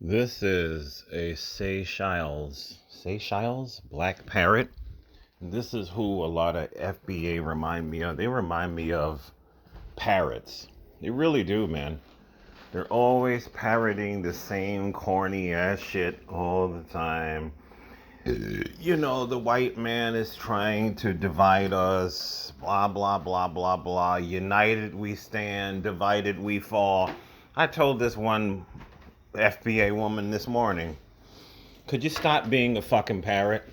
This is a Seychelles black parrot. This is who a lot of FBA remind me of. They remind me of parrots. They really do, man. They're always parroting the same corny ass shit all the time. You know, the white man is trying to divide us. Blah, blah, blah, blah, blah. United we stand, divided we fall. I told this one FBA woman this morning, could you stop being a fucking parrot?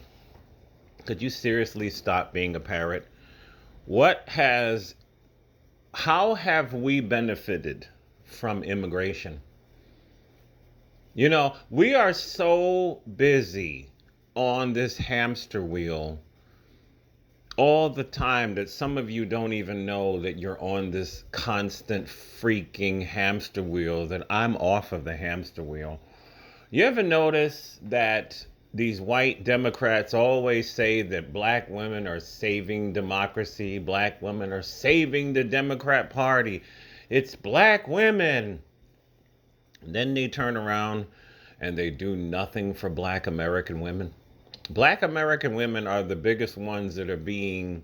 Could you seriously stop being a parrot? What has, how have we benefited from immigration? You know, we are so busy on this hamster wheel all the time that some of you don't even know that you're on this constant freaking hamster wheel, that I'm off of the hamster wheel. You ever notice that these white Democrats always say that black women are saving democracy, black women are saving the Democrat Party? It's black women. And then they turn around and they do nothing for black American women. Black American women are the biggest ones that are being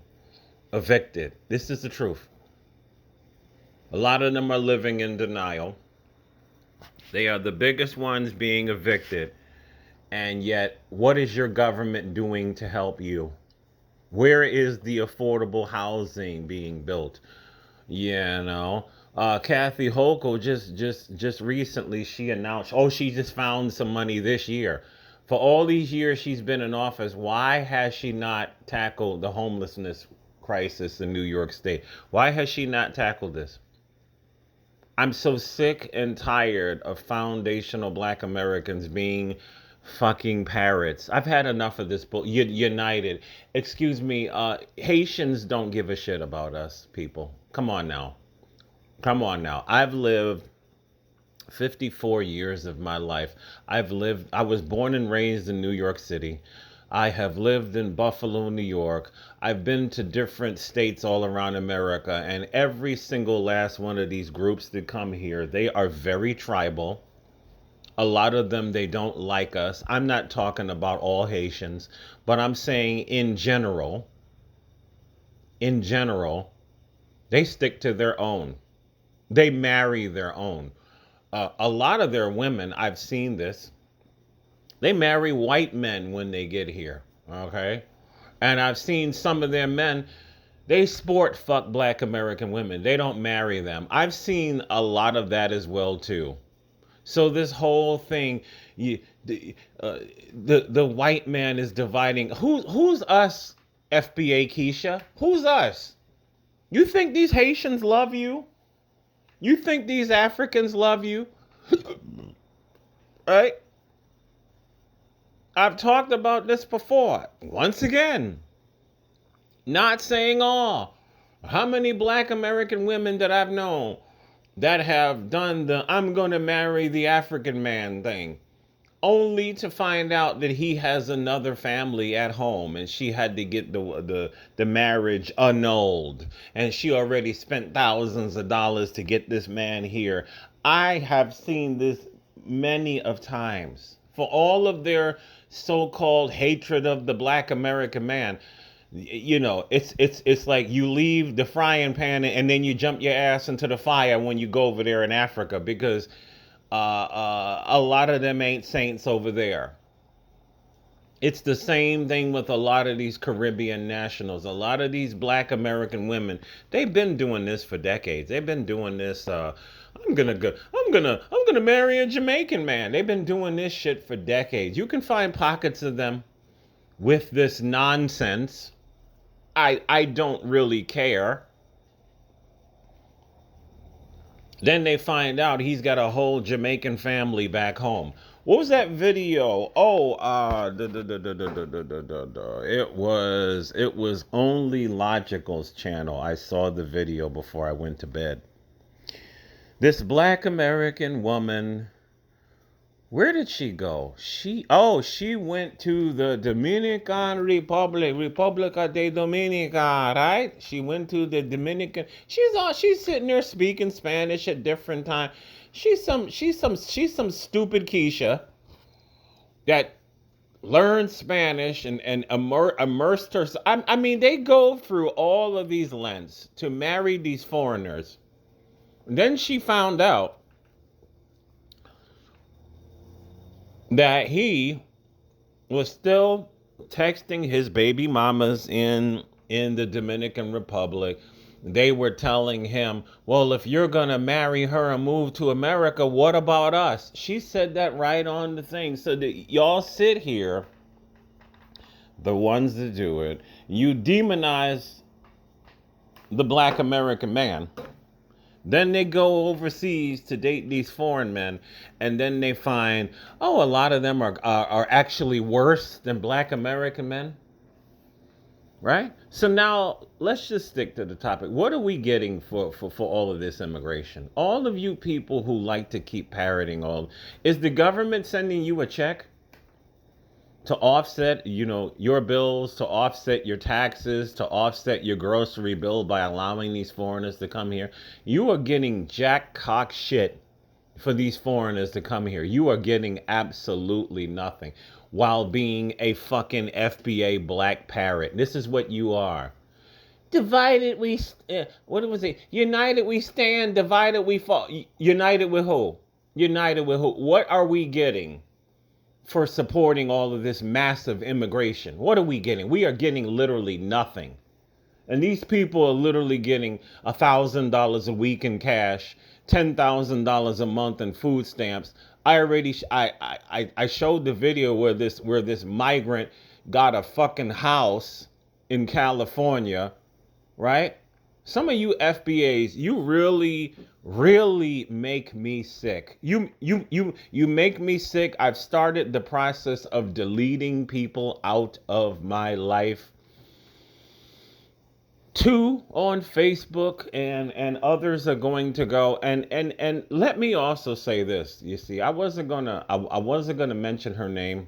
evicted. This is the truth. A lot of them are living in denial. They are the biggest ones being evicted. And yet, what is your government doing to help you? Where is the affordable housing being built? You know, Kathy Hochul just recently, she announced, she just found some money this year. For all these years she's been in office, why has she not tackled the homelessness crisis in New York State? Why has she not tackled this? I'm so sick and tired of foundational black Americans being fucking parrots. I've had enough of this United. Excuse me, Haitians don't give a shit about us, people. Come on now. Come on now. I've lived 54 years of my life. I was born and raised in New York City. I have lived in Buffalo, New York. I've been to different states all around America, and every single last one of these groups that come here, they are very tribal. A lot of them, they don't like us. I'm not talking about all Haitians, but I'm saying in general, they stick to their own. They marry their own. A lot of their women, I've seen this, they marry white men when they get here, okay? And I've seen some of their men, they sport fuck black American women. They don't marry them. I've seen a lot of that as well, too. So this whole thing, the white man is dividing. Who's us, FBA Keisha? Who's us? You think these Haitians love you? You think these Africans love you? Right? I've talked about this before. Once again, not saying all. How many black American women that I've known that have done the I'm going to marry the African man thing, only to find out that he has another family at home and she had to get the marriage annulled, and she already spent thousands of dollars to get this man here. I have seen this many of times. For all of their so-called hatred of the black American man, you know, it's like you leave the frying pan and then you jump your ass into the fire when you go over there in Africa, because a lot of them ain't saints over there. It's the same thing with a lot of these Caribbean nationals. A lot of these black American women, they've been doing this for decades. They've been doing this. I'm gonna marry a Jamaican man. They've been doing this shit for decades. You can find pockets of them with this nonsense. I don't really care. Then they find out he's got a whole Jamaican family back home. What was that video? It was Only Logical's channel. I saw the video before I went to bed. This black American woman, where did she go? She went to the Dominican Republic, Republica de Dominica, right? She went to the Dominican. She's sitting there speaking Spanish at different times. She's some stupid Keisha that learned Spanish and immersed herself. I mean, they go through all of these lenses to marry these foreigners. And then she found out that he was still texting his baby mamas in the Dominican Republic. They were telling him, well, if you're going to marry her and move to America, what about us? She said that right on the thing. So that y'all sit here, the ones that do it, you demonize the black American man. Then they go overseas to date these foreign men, and then they find, oh, a lot of them are actually worse than black American men. Right? So now let's just stick to the topic. What are we getting for all of this immigration? All of you people who like to keep parroting all, is the government sending you a check to offset, your bills, to offset your taxes, to offset your grocery bill by allowing these foreigners to come here? You are getting jack cock shit for these foreigners to come here. You are getting absolutely nothing while being a fucking FBA black parrot. This is what you are. Divided we, what was it? United we stand, divided we fall. United with who? United with who? What are we getting for supporting all of this massive immigration? What are we getting? We are getting literally nothing. And these people are literally getting $1,000 a week in cash, $10,000 a month in food stamps. I showed the video where this migrant got a fucking house in California, right? Some of you FBAs, you really, really make me sick. You make me sick. I've started the process of deleting people out of my life. 2 on Facebook, and others are going to go. And let me also say this. You see, I wasn't gonna mention her name,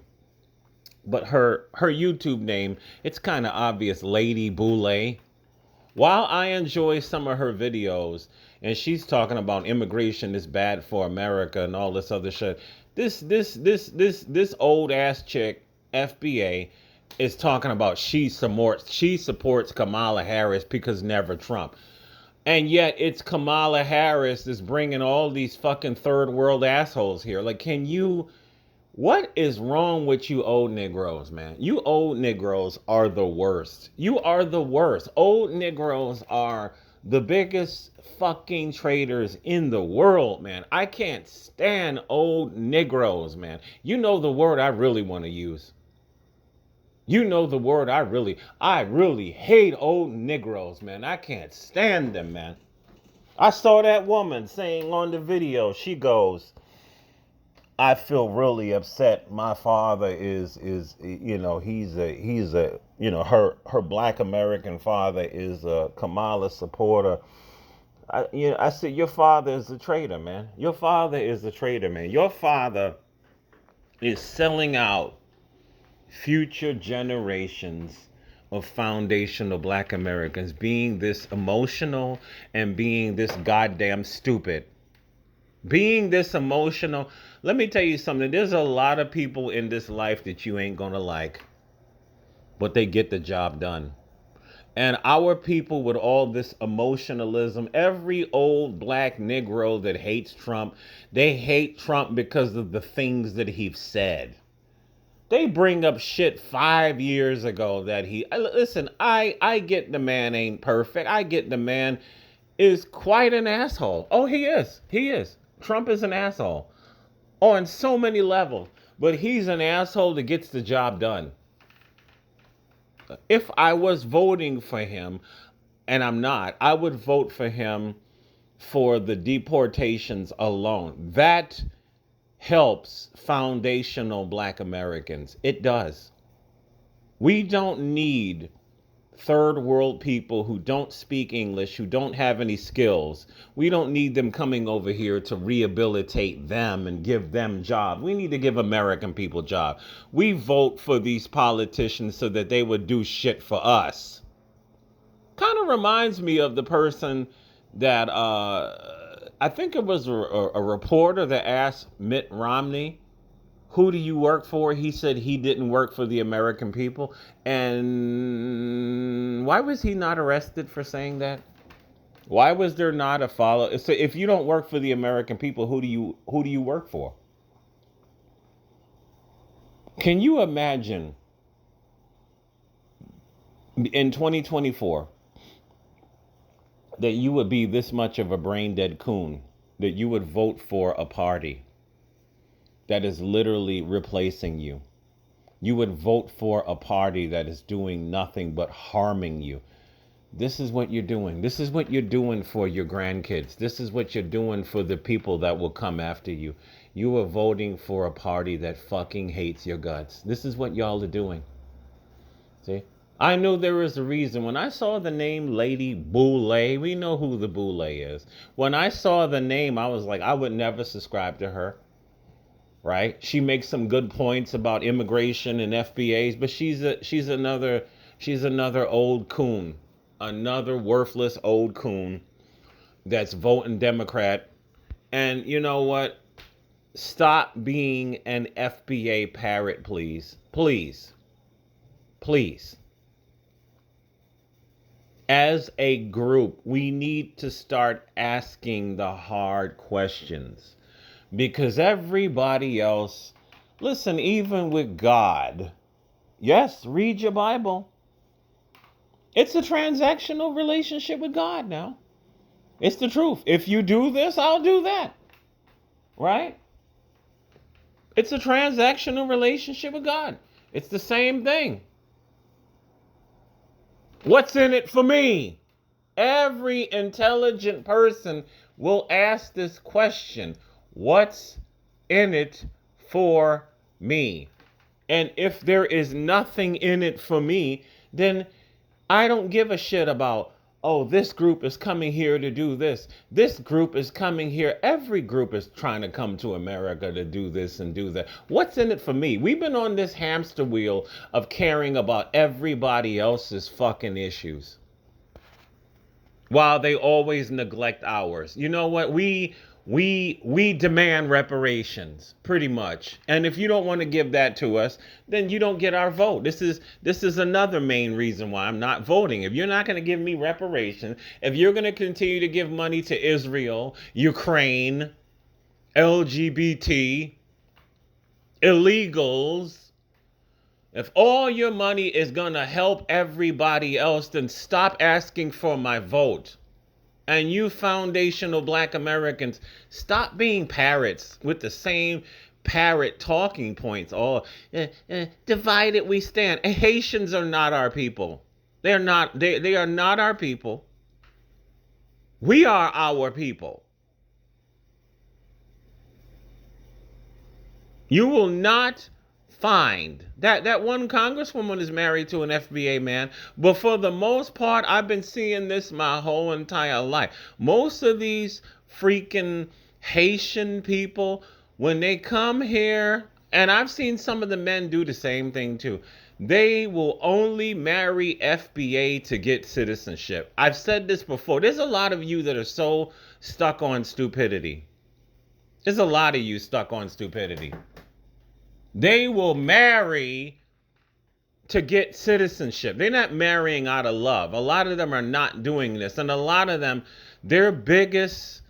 but her YouTube name, it's kind of obvious, Lady Boule. While I enjoy some of her videos, and she's talking about immigration is bad for America and all this other shit, this old ass chick, FBA, is talking about she supports Kamala Harris because never Trump. And yet it's Kamala Harris is bringing all these fucking third world assholes here. Like, what is wrong with you old Negroes, man? You old Negroes are the worst. You are the worst. Old Negroes are the biggest fucking traitors in the world, man. I can't stand old Negroes, man. You know the word I really want to use. You know the word I really hate old Negroes, man. I can't stand them, man. I saw that woman saying on the video, she goes, I feel really upset. My father is he's a her black American father is a Kamala supporter. I said, your father is a traitor, man. Your father is a traitor, man. Your father is selling out future generations of foundational black Americans, being this emotional and being this goddamn stupid. Being this emotional. Let me tell you something. There's a lot of people in this life that you ain't gonna like, but they get the job done. And our people with all this emotionalism, every old black Negro that hates Trump, they hate Trump because of the things that he's said. They bring up shit 5 years ago that listen, I get the man ain't perfect. I get the man is quite an asshole. Oh, he is. He is. Trump is an asshole on so many levels, but he's an asshole that gets the job done. If I was voting for him, and I'm not, I would vote for him for the deportations alone. That helps foundational black Americans. It does. We don't need third world people who don't speak English, who don't have any skills. We don't need them coming over here to rehabilitate them and give them jobs. We need to give American people jobs. We vote for these politicians so that they would do shit for us. Kind of reminds me of the person that I think it was a reporter that asked Mitt Romney, who do you work for? He said he didn't work for the American people. And why was he not arrested for saying that? Why was there not a follow? So if you don't work for the American people, who do you work for? Can you imagine in 2024 that you would be this much of a brain dead coon that you would vote for a party that is literally replacing you? You would vote for a party that is doing nothing but harming you. This is what you're doing. This is what you're doing for your grandkids. This is what you're doing for the people that will come after you. You are voting for a party that fucking hates your guts. This is what y'all are doing. See? I knew there was a reason. When I saw the name Lady Boulay, we know who the Boulay is. When I saw the name, I was like, I would never subscribe to her. Right? She makes some good points about immigration and FBAs, but she's another old coon. Another worthless old coon that's voting Democrat. And you know what? Stop being an FBA parrot, please. Please. Please. As a group, we need to start asking the hard questions. Because everybody else, listen, even with God, yes, read your Bible. It's a transactional relationship with God now. It's the truth. If you do this, I'll do that. Right? It's a transactional relationship with God. It's the same thing. What's in it for me? Every intelligent person will ask this question. What's in it for me? And if there is nothing in it for me, then I don't give a shit about, oh, this group is coming here to do this. This group is coming here. Every group is trying to come to America to do this and do that. What's in it for me? We've been on this hamster wheel of caring about everybody else's fucking issues while they always neglect ours. You know what? We demand reparations, pretty much. And if you don't want to give that to us, then you don't get our vote. This is another main reason why I'm not voting. If you're not going to give me reparations, if you're going to continue to give money to Israel, Ukraine, LGBT, illegals, if all your money is going to help everybody else, then stop asking for my vote. And you foundational Black Americans, stop being parrots with the same parrot talking points. Oh, divided we stand. Haitians are not our people. They are not. They are not our people. We are our people. You will not find that one congresswoman is married to an FBA man, but for the most part, I've been seeing this my whole entire life. Most of these freaking Haitian people, when they come here, and I've seen some of the men do the same thing too, they will only marry FBA to get citizenship. I've said this before. There's a lot of you that are so stuck on stupidity. There's a lot of you stuck on stupidity. They will marry to get citizenship. They're not marrying out of love. A lot of them are not doing this. And a lot of them, their biggest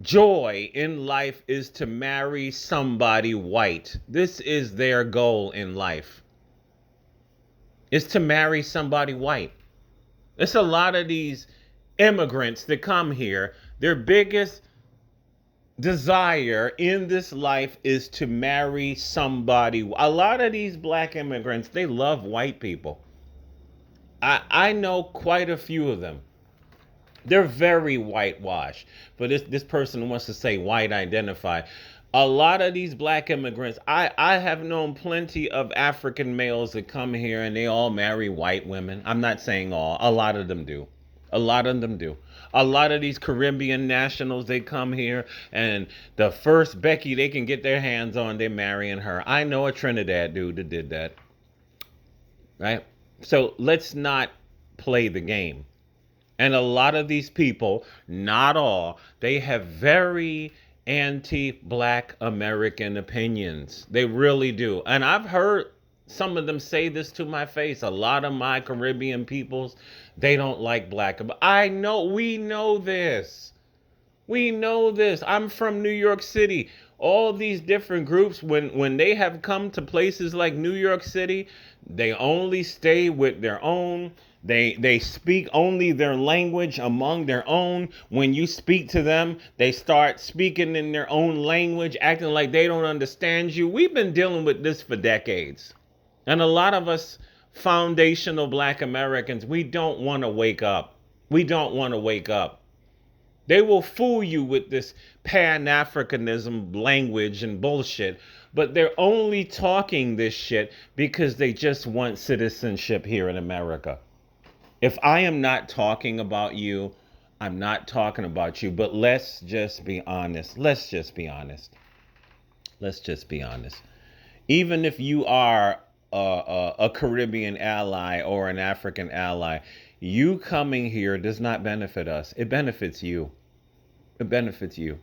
joy in life is to marry somebody white. This is their goal in life. Is to marry somebody white. It's a lot of these immigrants that come here. Their biggest desire in this life is to marry somebody. A lot of these Black immigrants, they love white people. I know quite a few of them. They're very whitewashed. But this person wants to say white identify. A lot of these Black immigrants, I have known plenty of African males that come here and they all marry white women. I'm not saying all. A lot of them do. A lot of them do. A lot of these Caribbean nationals, they come here and the first Becky they can get their hands on, they're marrying her. I know a Trinidad dude that did that. Right? So let's not play the game. And a lot of these people, not all, they have very anti-black American opinions. They really do. And I've heard some of them say this to my face. A lot of my Caribbean peoples, they don't like black. I know, we know this. We know this. I'm from New York City. All these different groups, when they have come to places like New York City, they only stay with their own. They speak only their language among their own. When you speak to them, they start speaking in their own language, acting like they don't understand you. We've been dealing with this for decades. And a lot of us foundational black Americans, we don't want to wake up. We don't want to wake up. They will fool you with this Pan-Africanism language and bullshit, but they're only talking this shit because they just want citizenship here in America. If I am not talking about you, I'm not talking about you, but let's just be honest. Let's just be honest. Let's just be honest. Even if you are a Caribbean ally or an African ally, you coming here does not benefit us. It benefits you. It benefits you.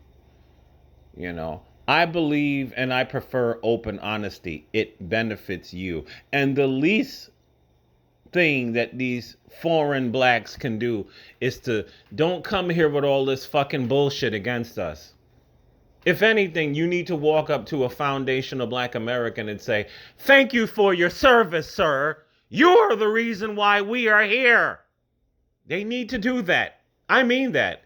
You know, I believe and I prefer open honesty. It benefits you. And the least thing that these foreign blacks can do is to don't come here with all this fucking bullshit against us. If anything, you need to walk up to a foundational black American and say, "Thank you for your service, sir. You're the reason why we are here." They need to do that. I mean that.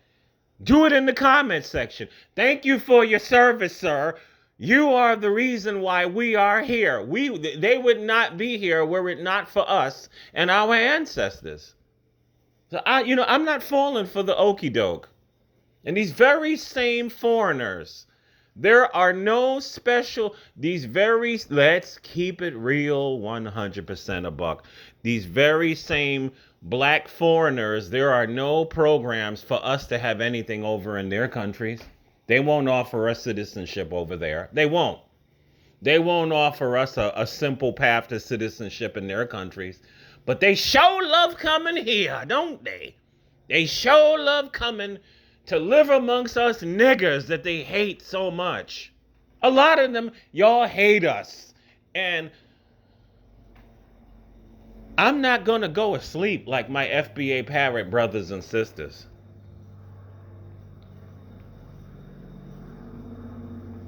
Do it in the comments section. "Thank you for your service, sir. You are the reason why we are here. They would not be here were it not for us and our ancestors." So I'm not falling for the okie doke. And these very same foreigners, there are no special, let's keep it real 100% a buck. These very same black foreigners, there are no programs for us to have anything over in their countries. They won't offer us citizenship over there. They won't. They won't offer us a simple path to citizenship in their countries. But they sure love coming here, don't they? They sure love coming to live amongst us niggers that they hate so much. A lot of them, y'all hate us. And I'm not going to go asleep like my FBA parrot brothers and sisters.